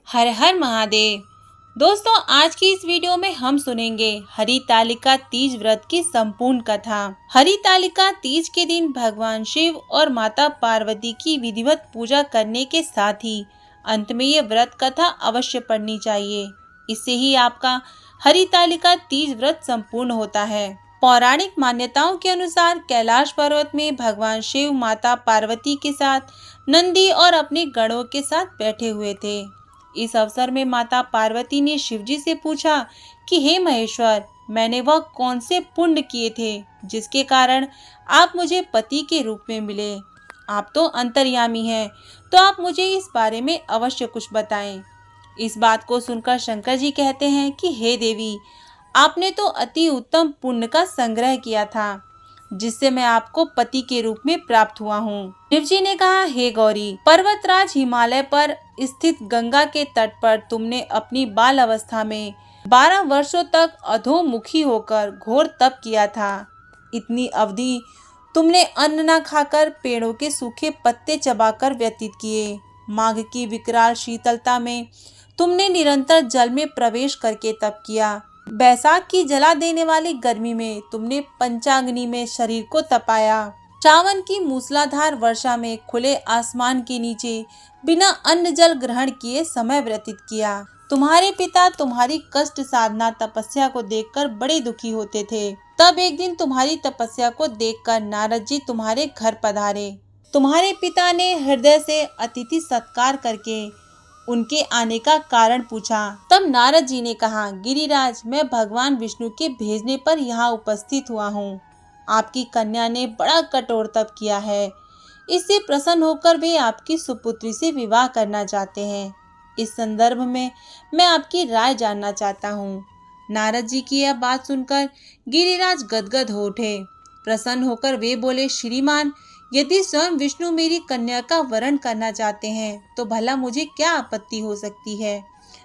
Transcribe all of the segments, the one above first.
हर हर महादेव। दोस्तों, आज की इस वीडियो में हम सुनेंगे हरितालिका तीज व्रत की संपूर्ण कथा। हरितालिका तीज के दिन भगवान शिव और माता पार्वती की विधिवत पूजा करने के साथ ही अंत में ये व्रत कथा अवश्य पढ़नी चाहिए। इससे ही आपका हरितालिका तीज व्रत संपूर्ण होता है। पौराणिक मान्यताओं के अनुसार कैलाश पर्वत में भगवान शिव माता पार्वती के साथ नंदी और अपने गणों के साथ बैठे हुए थे। इस अवसर में माता पार्वती ने शिवजी से पूछा कि हे महेश्वर, मैंने वह कौन से पुण्य किए थे जिसके कारण आप मुझे पति के रूप में मिले। आप तो अंतर्यामी हैं, तो आप मुझे इस बारे में अवश्य कुछ बताएं। इस बात को सुनकर शंकर जी कहते हैं कि हे देवी, आपने तो अति उत्तम पुण्य का संग्रह किया था, जिससे मैं आपको पति के रूप में प्राप्त हुआ हूँ। शिव जी ने कहा, हे गौरी, पर्वतराज हिमालय पर स्थित गंगा के तट पर तुमने अपनी बाल अवस्था में 12 वर्षों तक अधोमुखी होकर घोर तप किया था। इतनी अवधि तुमने अन्न न खाकर पेड़ों के सूखे पत्ते चबाकर व्यतीत किए। माघ की विकराल शीतलता में तुमने निरंतर जल में प्रवेश करके तप किया। बैसाख की जला देने वाली गर्मी में तुमने पंचाग्नि में शरीर को तपाया। सावन की मूसलाधार वर्षा में खुले आसमान के नीचे बिना अन्न जल ग्रहण किए समय व्यतीत किया। तुम्हारे पिता तुम्हारी कष्ट साधना तपस्या को देखकर बड़े दुखी होते थे। तब एक दिन तुम्हारी तपस्या को देखकर नारद जी तुम्हारे घर पधारे। तुम्हारे पिता ने हृदय से अतिथि सत्कार करके उनके आने का कारण पूछा। तब नारद जी ने कहा, गिरिराज, मैं भगवान विष्णु के भेजने पर यहाँ उपस्थित हुआ हूँ। आपकी कन्या ने बड़ा कठोर तप किया है। इससे प्रसन्न होकर वे आपकी सुपुत्री से विवाह करना चाहते हैं। इस संदर्भ में मैं आपकी राय जानना चाहता हूँ। नारद जी की यह बात सुनकर गिरिराज गदगद हो उठे। प्रसन्न होकर वे बोले, श्रीमान, यदि स्वयं विष्णु मेरी कन्या का वरण करना चाहते हैं तो भला मुझे क्या आपत्ति हो सकती है।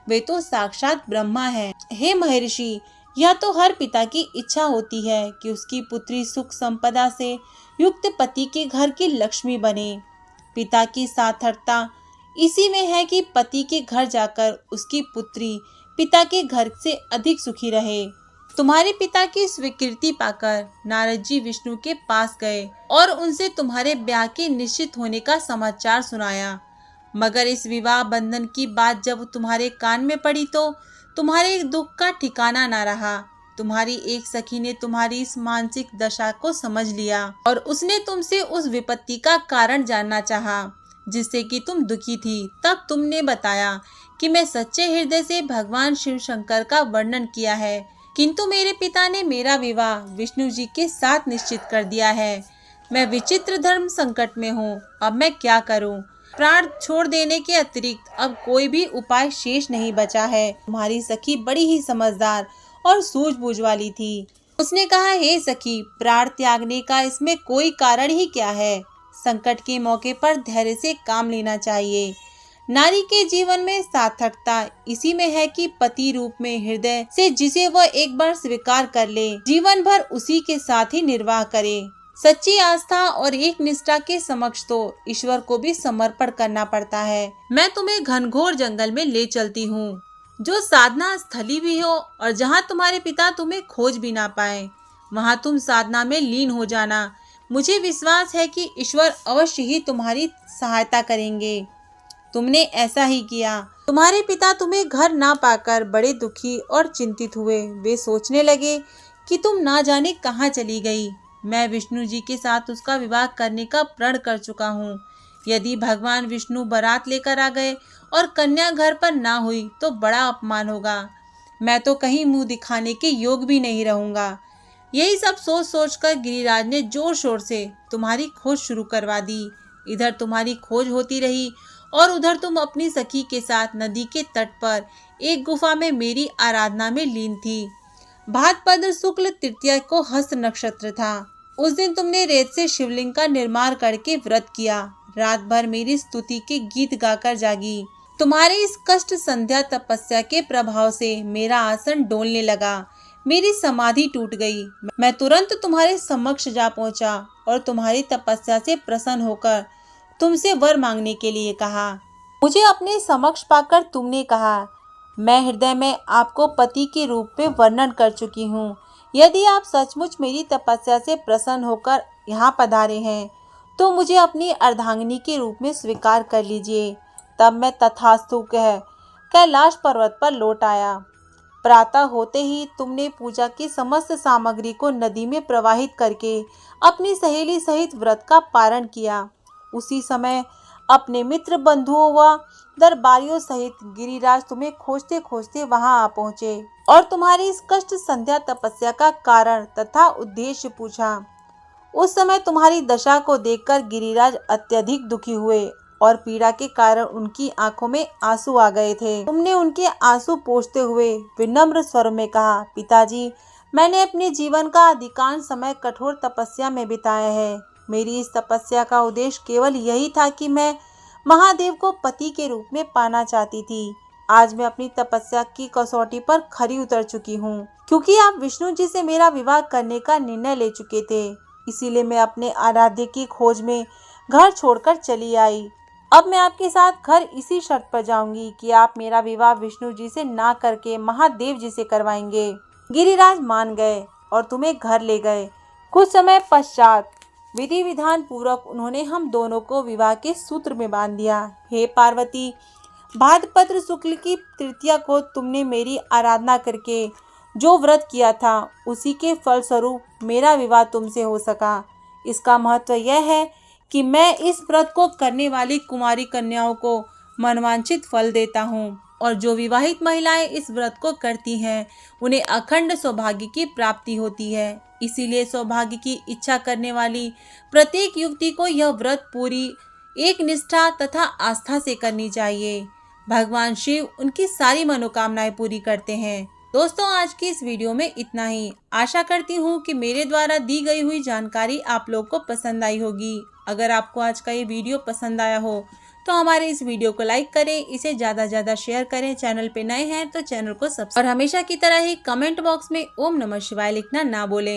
वे तो साक्षात ब्रह्मा हैं। हे महर्षि, यह तो हर पिता की इच्छा होती है कि उसकी पुत्री सुख संपदा से युक्त पति के घर की लक्ष्मी बने। पिता की सार्थकता इसी में है कि पति के घर जाकर उसकी पुत्री पिता के घर से अधिक सुखी रहे। तुम्हारे पिता की स्वीकृति पाकर नारद जी विष्णु के पास गए और उनसे तुम्हारे ब्याह के निश्चित होने का समाचार सुनाया। मगर इस विवाह बंधन की बात जब तुम्हारे कान में पड़ी तो तुम्हारे दुख का ठिकाना न रहा। तुम्हारी एक सखी ने तुम्हारी इस मानसिक दशा को समझ लिया और उसने तुमसे उस विपत्ति का कारण जानना चाहा, जिससे कि तुम दुखी थी। तब तुमने बताया कि मैं सच्चे हृदय से भगवान शिव शंकर का वर्णन किया है, किंतु मेरे पिता ने मेरा विवाह विष्णु जी के साथ निश्चित कर दिया है। मैं विचित्र धर्म संकट में हूँ। अब मैं क्या करूँ? प्राण छोड़ देने के अतिरिक्त अब कोई भी उपाय शेष नहीं बचा है। तुम्हारी सखी बड़ी ही समझदार और सूझबूझ वाली थी। उसने कहा, हे सखी, प्राण त्यागने का इसमें कोई कारण ही क्या है। संकट के मौके पर धैर्य से काम लेना चाहिए। नारी के जीवन में सार्थकता इसी में है कि पति रूप में हृदय से जिसे वह एक बार स्वीकार कर ले, जीवन भर उसी के साथ ही निर्वाह करे। सच्ची आस्था और एक निष्ठा के समक्ष तो ईश्वर को भी समर्पण करना पड़ता है। मैं तुम्हें घनघोर जंगल में ले चलती हूँ, जो साधना स्थली भी हो और जहाँ तुम्हारे पिता तुम्हें खोज भी ना पाए। वहाँ तुम साधना में लीन हो जाना। मुझे विश्वास है कि ईश्वर अवश्य ही तुम्हारी सहायता करेंगे। तुमने ऐसा ही किया। तुम्हारे पिता तुम्हें घर ना पाकर बड़े दुखी और चिंतित हुए। वे सोचने लगे कि तुम ना जाने कहाँ चली गई। मैं विष्णु जी के साथ उसका विवाह करने का प्रण कर चुका हूँ। यदि भगवान विष्णु बारात लेकर आ गए और कन्या घर पर ना हुई तो बड़ा अपमान होगा। मैं तो कहीं मुंह दिखाने के योग भी नहीं रहूंगा। यही सब सोच सोचकर गिरिराज ने जोर शोर से तुम्हारी खोज शुरू करवा दी। इधर तुम्हारी खोज होती रही और उधर तुम अपनी सखी के साथ नदी के तट पर एक गुफा में मेरी आराधना में लीन थी। भाद्रपद शुक्ल तृतीया को हस्त नक्षत्र था। उस दिन तुमने रेत से शिवलिंग का निर्माण करके व्रत किया। रात भर मेरी स्तुति के गीत गाकर जागी। तुम्हारे इस कष्ट संध्या तपस्या के प्रभाव से मेरा आसन डोलने लगा। मेरी समाधि टूट गई। मैं तुरंत तुम्हारे समक्ष जा पहुंचा और तुम्हारी तपस्या से प्रसन्न होकर तुमसे वर मांगने के लिए कहा। मुझे अपने समक्ष पाकर तुमने कहा, मैं हृदय में आपको पति के रूप में वर्णन कर चुकी हूँ। यदि आप सचमुच मेरी तपस्या से प्रसन्न होकर यहाँ पधारे हैं तो मुझे अपनी अर्धांगिनी के रूप में स्वीकार कर लीजिए। तब मैं तथास्तु कह कैलाश पर्वत पर लौट आया। प्रातः होते ही तुमने पूजा की समस्त सामग्री को नदी में प्रवाहित करके अपनी सहेली सहित व्रत का पारण किया। उसी समय अपने मित्र बंधुओं व दरबारियों सहित गिरिराज तुम्हें खोजते खोजते वहां आ पहुंचे और तुम्हारी इस कष्ट संध्या तपस्या का कारण तथा उद्देश्य पूछा। उस समय तुम्हारी दशा को देखकर गिरिराज अत्यधिक दुखी हुए और पीड़ा के कारण उनकी आंखों में आंसू आ गए थे। तुमने उनके आंसू पोंछते हुए विनम्र स्वर में कहा, पिताजी, मैंने अपने जीवन का अधिकांश समय कठोर तपस्या में बिताया है। मेरी इस तपस्या का उद्देश्य केवल यही था कि मैं महादेव को पति के रूप में पाना चाहती थी। आज मैं अपनी तपस्या की कसौटी पर खरी उतर चुकी हूँ, क्योंकि आप विष्णु जी से मेरा विवाह करने का निर्णय ले चुके थे। इसीलिए मैं अपने आराध्य की खोज में घर छोड़कर चली आई। अब मैं आपके साथ घर इसी शर्त पर जाऊंगी कि आप मेरा विवाह विष्णु जी से ना करके महादेव जी से करवाएंगे। गिरिराज मान गए और तुम्हें घर ले गए। कुछ समय पश्चात विधि विधान पूर्वक उन्होंने हम दोनों को विवाह के सूत्र में बांध दिया। हे पार्वती, भाद्रपद शुक्ल की तृतीया को तुमने मेरी आराधना करके जो व्रत किया था उसी के फलस्वरूप मेरा विवाह तुमसे हो सका। इसका महत्व यह है कि मैं इस व्रत को करने वाली कुमारी कन्याओं को मनवांछित फल देता हूँ और जो विवाहित महिलाएं इस व्रत को करती हैं उन्हें अखंड सौभाग्य की प्राप्ति होती है। इसीलिए सौभाग्य की इच्छा करने वाली प्रत्येक युवती को यह व्रत पूरी एक निष्ठा तथा आस्था से करनी चाहिए। भगवान शिव उनकी सारी मनोकामनाएं पूरी करते हैं। दोस्तों, आज की इस वीडियो में इतना ही। आशा करती हूँ कि मेरे द्वारा दी गई हुई जानकारी आप लोग को पसंद आई होगी। अगर आपको आज का ये वीडियो पसंद आया हो तो हमारे इस वीडियो को लाइक करें, इसे ज़्यादा शेयर करें। चैनल पे नए हैं तो चैनल को सब्सक्राइब और हमेशा की तरह ही कमेंट बॉक्स में ओम नमः शिवाय लिखना ना भूलें।